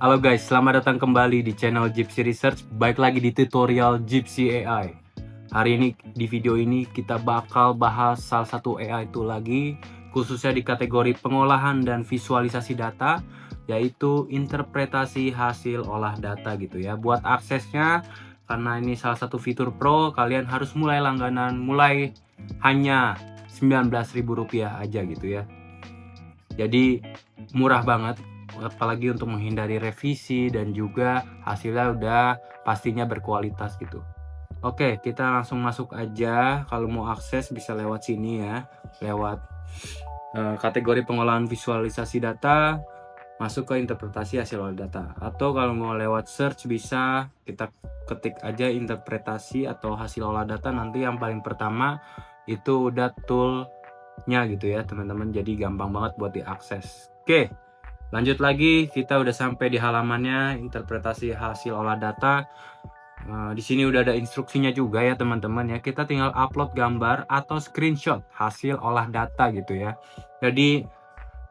Halo guys, selamat datang kembali di channel Gypsy Research. Baik lagi di tutorial Gypsy AI. Hari ini di video ini kita bakal bahas salah satu AI itu lagi, khususnya di kategori pengolahan dan visualisasi data, yaitu interpretasi hasil olah data gitu ya. Buat aksesnya, karena ini salah satu fitur pro, kalian harus mulai langganan mulai hanya Rp19.000 aja gitu ya. Jadi murah banget, apalagi untuk menghindari revisi dan juga hasilnya udah pastinya berkualitas gitu. Oke, kita langsung masuk aja. Kalau mau akses bisa lewat sini ya, lewat kategori pengolahan visualisasi data, masuk ke interpretasi hasil olah data. Atau kalau mau lewat search bisa kita ketik aja interpretasi atau hasil olah data, nanti yang paling pertama itu udah toolnya gitu ya teman-teman, jadi gampang banget buat diakses. Oke, lanjut lagi, kita udah sampai di halamannya interpretasi hasil olah data. Di sini udah ada instruksinya juga ya teman-teman ya. Kita tinggal upload gambar atau screenshot hasil olah data gitu ya. Jadi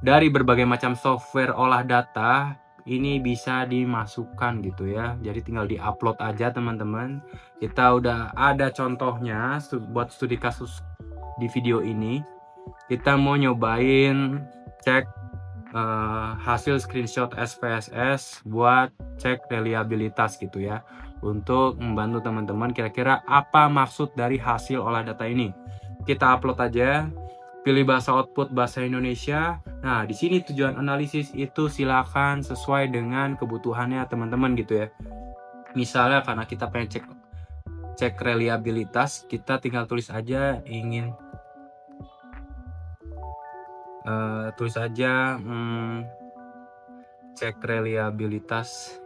dari berbagai macam software olah data ini bisa dimasukkan gitu ya. Jadi tinggal diupload aja teman-teman. Kita udah ada contohnya buat studi kasus di video ini. Kita mau nyobain cek hasil screenshot SPSS buat cek reliabilitas gitu ya, untuk membantu teman-teman kira-kira apa maksud dari hasil olah data ini. Kita upload aja, pilih bahasa output bahasa Indonesia. Nah, di sini tujuan analisis itu silakan sesuai dengan kebutuhannya teman-teman gitu ya. Misalnya karena kita pengen cek reliabilitas, kita tinggal tulis aja ingin tulis aja cek reliabilitas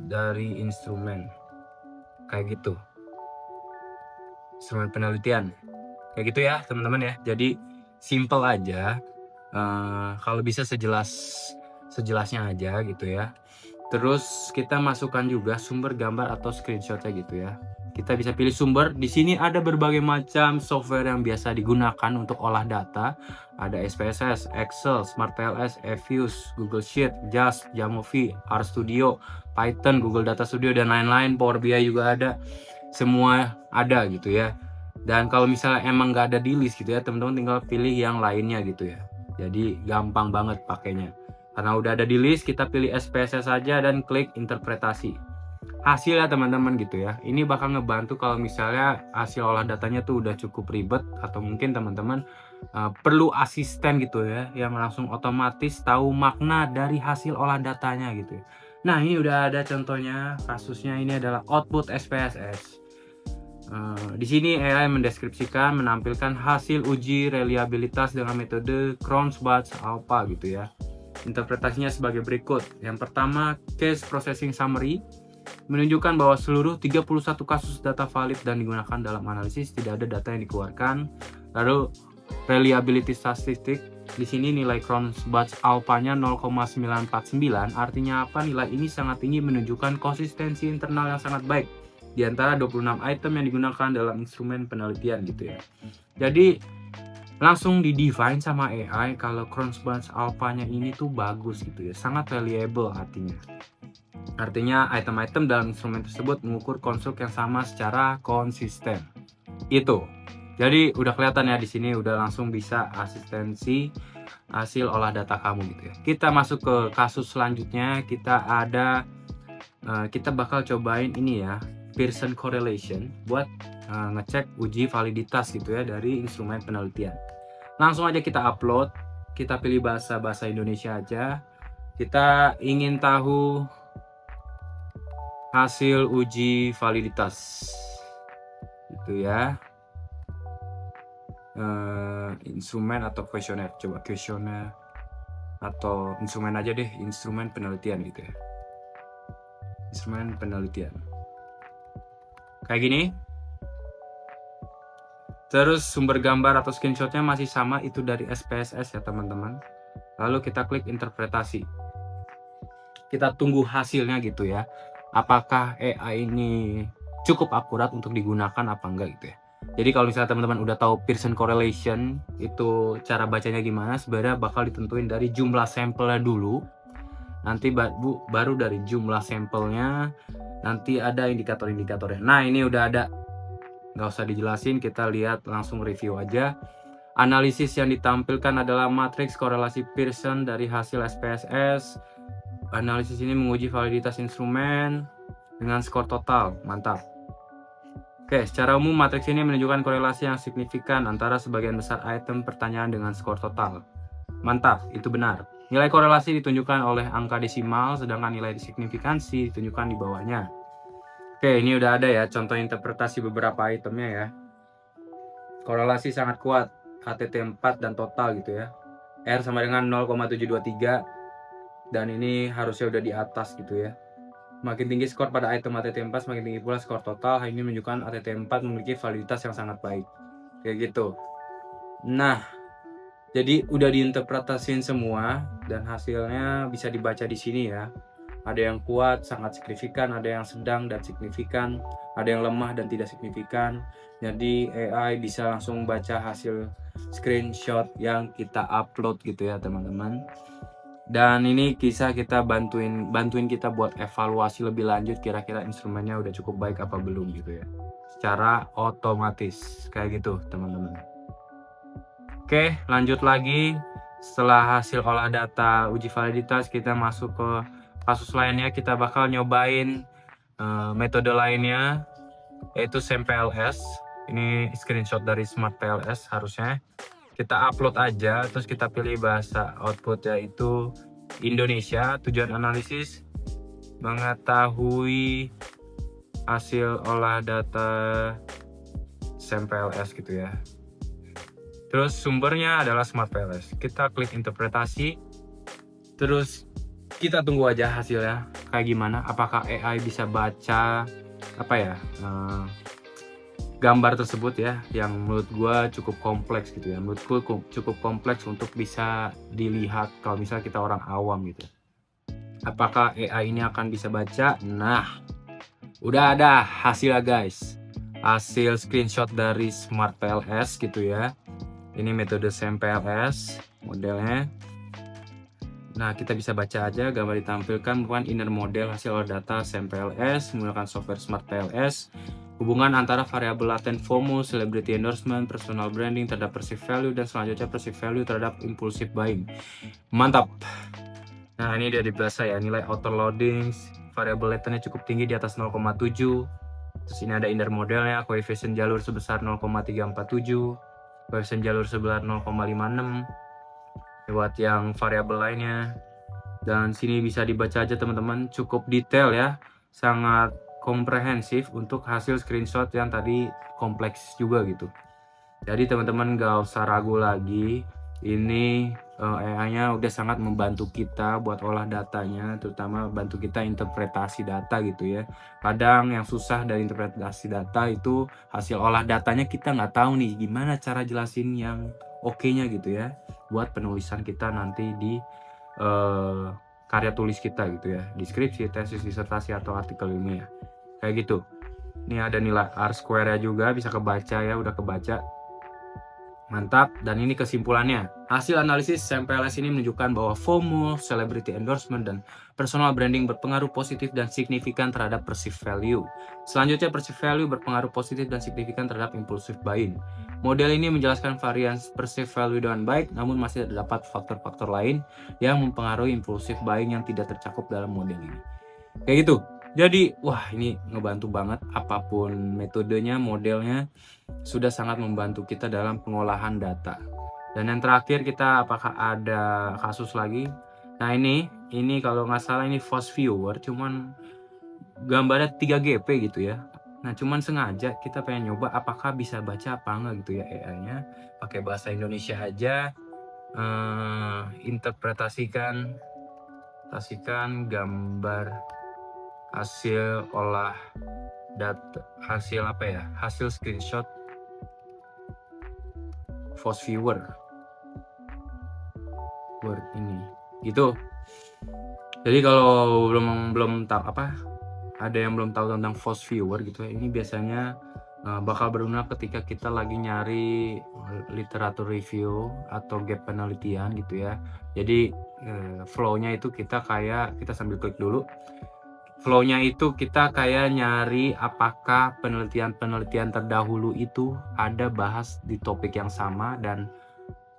dari instrumen kayak gitu, instrumen penelitian kayak gitu ya teman-teman ya. Jadi simple aja, kalau bisa sejelasnya aja gitu ya. Terus kita masukkan juga sumber gambar atau screenshotnya gitu ya. Kita bisa pilih sumber. Di sini ada berbagai macam software yang biasa digunakan untuk olah data. Ada SPSS, Excel, SmartTLS, eViews, Google Sheet, Just, Jamovi, RStudio, Python, Google Data Studio, dan lain-lain. Power BI juga ada. Semua ada gitu ya. Dan kalau misalnya emang nggak ada di list gitu ya, teman-teman tinggal pilih yang lainnya gitu ya. Jadi gampang banget pakainya. Karena udah ada di list, kita pilih SPSS saja dan klik interpretasi. Hasilnya teman-teman gitu ya. Ini bakal ngebantu kalau misalnya hasil olah datanya tuh udah cukup ribet, atau mungkin teman-teman perlu asisten gitu ya, yang langsung otomatis tahu makna dari hasil olah datanya gitu ya. Nah, ini udah ada contohnya, kasusnya ini adalah output SPSS. Di sini AI mendeskripsikan menampilkan hasil uji reliabilitas dengan metode Cron-Shutz-Alpha gitu ya. Interpretasinya sebagai berikut. Yang pertama, case processing summary menunjukkan bahwa seluruh 31 kasus data valid dan digunakan dalam analisis, tidak ada data yang dikeluarkan. Lalu reliability statistik, di sini nilai Cron-Shutz-Alpha-nya 0,949. Artinya apa? Nilai ini sangat tinggi, menunjukkan konsistensi internal yang sangat baik di antara 26 item yang digunakan dalam instrumen penelitian gitu ya. Jadi langsung di-define sama AI kalau Cron-Shutz-Alpha-nya ini tuh bagus gitu ya, sangat reliable artinya. Artinya item-item dalam instrumen tersebut mengukur konstruk yang sama secara konsisten. Itu. Jadi udah kelihatan ya di sini, udah langsung bisa asistensi hasil olah data kamu gitu ya. Kita masuk ke kasus selanjutnya. Kita bakal cobain ini ya, Pearson correlation buat ngecek uji validitas gitu ya dari instrumen penelitian. Langsung aja kita upload. Kita pilih bahasa Indonesia aja. Kita ingin tahu hasil uji validitas gitu ya. Instrumen atau kuesioner, coba kuesioner atau instrumen aja deh, instrumen penelitian gitu ya, instrumen penelitian kayak gini. Terus sumber gambar atau screenshotnya masih sama, itu dari SPSS ya teman-teman. Lalu kita klik interpretasi, kita tunggu hasilnya gitu ya, apakah AI ini cukup akurat untuk digunakan apa enggak gitu ya. Jadi kalau misalnya teman-teman udah tahu Pearson correlation itu cara bacanya gimana, sebenarnya bakal ditentuin dari jumlah sampelnya dulu. Nanti baru dari jumlah sampelnya nanti ada indikator-indikatornya. Nah, ini udah ada, nggak usah dijelasin, kita lihat langsung review aja. Analisis yang ditampilkan adalah matriks korelasi Pearson dari hasil SPSS. Analisis ini menguji validitas instrumen dengan skor total. Mantap. Oke, secara umum matriks ini menunjukkan korelasi yang signifikan antara sebagian besar item pertanyaan dengan skor total. Mantap, itu benar. Nilai korelasi ditunjukkan oleh angka desimal, sedangkan nilai signifikansi ditunjukkan di bawahnya. Oke, ini udah ada ya contoh interpretasi beberapa itemnya ya. Korelasi sangat kuat, HTT4 dan total gitu ya. R sama dengan 0,723, dan ini harusnya udah di atas gitu ya. Makin tinggi skor pada item HTT4, semakin tinggi pula skor total. Hal ini menunjukkan HTT4 memiliki validitas yang sangat baik. Kayak gitu. Nah, jadi udah diinterpretasiin semua dan hasilnya bisa dibaca di sini ya. Ada yang kuat, sangat signifikan, ada yang sedang dan signifikan, ada yang lemah dan tidak signifikan. Jadi AI bisa langsung baca hasil screenshot yang kita upload gitu ya teman-teman. Dan ini kisah kita bantuin kita buat evaluasi lebih lanjut, kira-kira instrumennya udah cukup baik apa belum gitu ya, secara otomatis kayak gitu teman-teman. Oke, lanjut lagi. Setelah hasil olah data uji validitas, kita masuk ke kasus lainnya. Kita bakal nyobain metode lainnya, yaitu SampleLS. Ini screenshot dari Smart PLS harusnya. Kita upload aja, terus kita pilih bahasa output yaitu Indonesia. Tujuan analisis mengetahui hasil olah data SampleLS gitu ya. Terus sumbernya adalah Smart PLS. Kita klik interpretasi, terus kita tunggu aja hasilnya kayak gimana. Apakah AI bisa baca gambar tersebut ya, yang menurut gua cukup kompleks gitu ya. Menurutku cukup kompleks untuk bisa dilihat kalau misalnya kita orang awam gitu. Apakah AI ini akan bisa baca? Nah, udah ada hasilnya guys. Hasil screenshot dari Smart PLS gitu ya. Ini metode SampleLS modelnya. Nah, kita bisa baca aja gambar ditampilkan bukan inner model hasil data SampleLS menggunakan software Smart PLS. Hubungan antara variabel latent FOMO, celebrity endorsement, personal branding terhadap perceived value, dan selanjutnya perceived value terhadap impulsive buying. Mantap. Nah, ini dia dibaca ya, nilai auto loading, variabel latentnya cukup tinggi di atas 0,7. Terus ini ada inner modelnya, koefisien jalur sebesar 0,347, koefisien jalur sebesar 0,56. Buat yang variabel lainnya. Dan sini bisa dibaca aja teman-teman, cukup detail ya, sangat komprehensif untuk hasil screenshot yang tadi kompleks juga gitu. Jadi teman-teman gak usah ragu lagi, ini AI-nya udah sangat membantu kita buat olah datanya, terutama bantu kita interpretasi data gitu ya. Kadang yang susah dari interpretasi data itu hasil olah datanya kita nggak tahu nih gimana cara jelasin yang oke-nya gitu ya, buat penulisan kita nanti di karya tulis kita gitu ya, deskripsi, tesis, disertasi, atau artikel ilmiah kayak gitu. Ini ada nilai R-square-nya juga bisa kebaca ya, udah kebaca. Mantap. Dan ini kesimpulannya, hasil analisis SampleLS ini menunjukkan bahwa FOMO, celebrity endorsement, dan personal branding berpengaruh positif dan signifikan terhadap perceived value. Selanjutnya, perceived value berpengaruh positif dan signifikan terhadap impulsive buying. Model ini menjelaskan varian perceived value dengan baik, namun masih terdapat faktor-faktor lain yang mempengaruhi impulsive buying yang tidak tercakup dalam model ini. Kayak gitu. Jadi, wah, ini ngebantu banget. Apapun metodenya, modelnya sudah sangat membantu kita dalam pengolahan data. Dan yang terakhir, kita apakah ada kasus lagi? Nah, ini kalau nggak salah ini Fast Viewer, cuman gambarnya 3GP gitu ya. Nah, cuman sengaja kita pengen nyoba apakah bisa baca apa enggak gitu ya AI-nya. Pakai bahasa Indonesia aja. Interpretasikan gambar hasil olah data, hasil screenshot Fast Viewer word ini gitu. Jadi kalau belum tahu ada yang belum tahu tentang Fast Viewer gitu ya, ini biasanya bakal berguna ketika kita lagi nyari literatur review atau gap penelitian gitu ya. Jadi flow-nya itu kita sambil klik dulu. Flow-nya itu kita kayak nyari apakah penelitian-penelitian terdahulu itu ada bahas di topik yang sama dan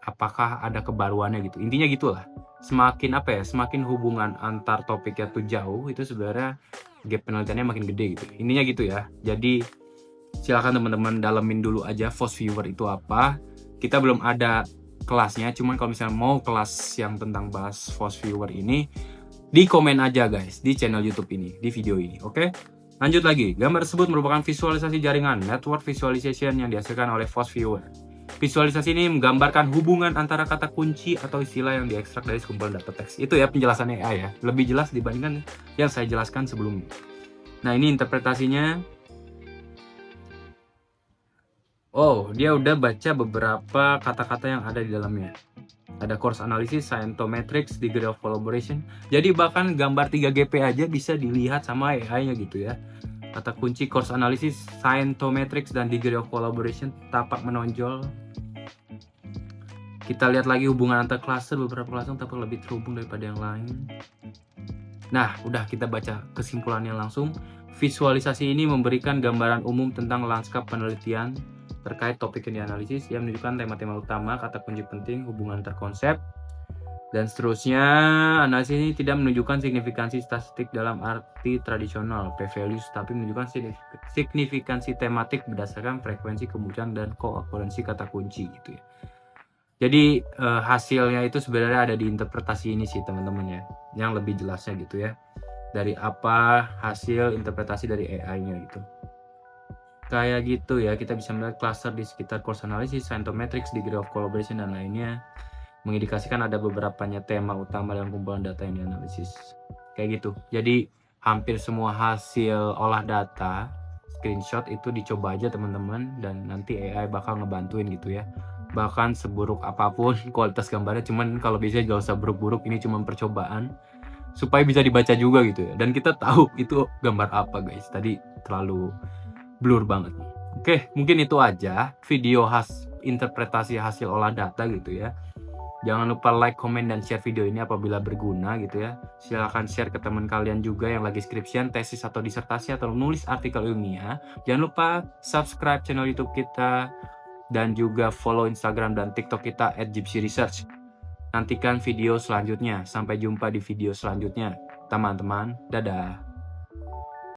apakah ada kebaruannya gitu. Intinya gitulah. Semakin hubungan antar topiknya tuh jauh, itu sebenarnya gap penelitiannya makin gede gitu. Intinya gitu ya. Jadi silakan teman-teman dalemin dulu aja Force Viewer itu apa. Kita belum ada kelasnya, cuman kalau misalnya mau kelas yang tentang bahas Force Viewer ini, di komen aja guys di channel YouTube ini, di video ini, oke? Lanjut lagi, gambar tersebut merupakan visualisasi jaringan network visualization yang dihasilkan oleh Force Viewer. Visualisasi ini menggambarkan hubungan antara kata kunci atau istilah yang diekstrak dari sekumpulan data teks. Itu ya penjelasannya AI ya, lebih jelas dibandingkan yang saya jelaskan sebelumnya. Nah ini interpretasinya. Oh, dia udah baca beberapa kata-kata yang ada di dalamnya. Ada course analysis, scientometrics, degree of collaboration. Jadi bahkan gambar 3GP aja bisa dilihat sama AI-nya gitu ya. Kata kunci course analysis, scientometrics, dan degree of collaboration tampak menonjol. Kita lihat lagi hubungan antar cluster, beberapa cluster tampak lebih terhubung daripada yang lain. Nah, udah kita baca kesimpulannya langsung. Visualisasi ini memberikan gambaran umum tentang lanskap penelitian terkait topik yang dianalisis, yang menunjukkan tema-tema utama, kata kunci penting, hubungan terkonsep, dan seterusnya. Analisis ini tidak menunjukkan signifikansi statistik dalam arti tradisional p-values, tapi menunjukkan signifikansi tematik berdasarkan frekuensi kemunculan dan koakurensi kata kunci gitu ya. Jadi hasilnya itu sebenarnya ada di interpretasi ini sih teman-teman ya, yang lebih jelasnya gitu ya, dari apa hasil interpretasi dari AI-nya gitu. Kayak gitu ya, kita bisa melihat cluster di sekitar course analysis, scientometrics, degree of collaboration, dan lainnya, mengindikasikan ada beberapa tema utama dalam kumpulan data yang dianalisis. Kayak gitu. Jadi hampir semua hasil olah data screenshot itu dicoba aja teman-teman, dan nanti AI bakal ngebantuin gitu ya. Bahkan seburuk apapun kualitas gambarnya, cuman kalau bisa gak usah buruk-buruk, ini cuma percobaan supaya bisa dibaca juga gitu ya. Dan kita tahu itu gambar apa guys, tadi terlalu blur banget. Oke, mungkin itu aja video interpretasi hasil olah data gitu ya. Jangan lupa like, comment, dan share video ini apabila berguna gitu ya. Silahkan share ke teman kalian juga yang lagi skripsian, tesis, atau disertasi, atau nulis artikel ilmiah. Jangan lupa subscribe channel YouTube kita, dan juga follow Instagram dan TikTok kita @gypsyresearch. Nantikan video selanjutnya. Sampai jumpa di video selanjutnya, teman-teman. Dadah.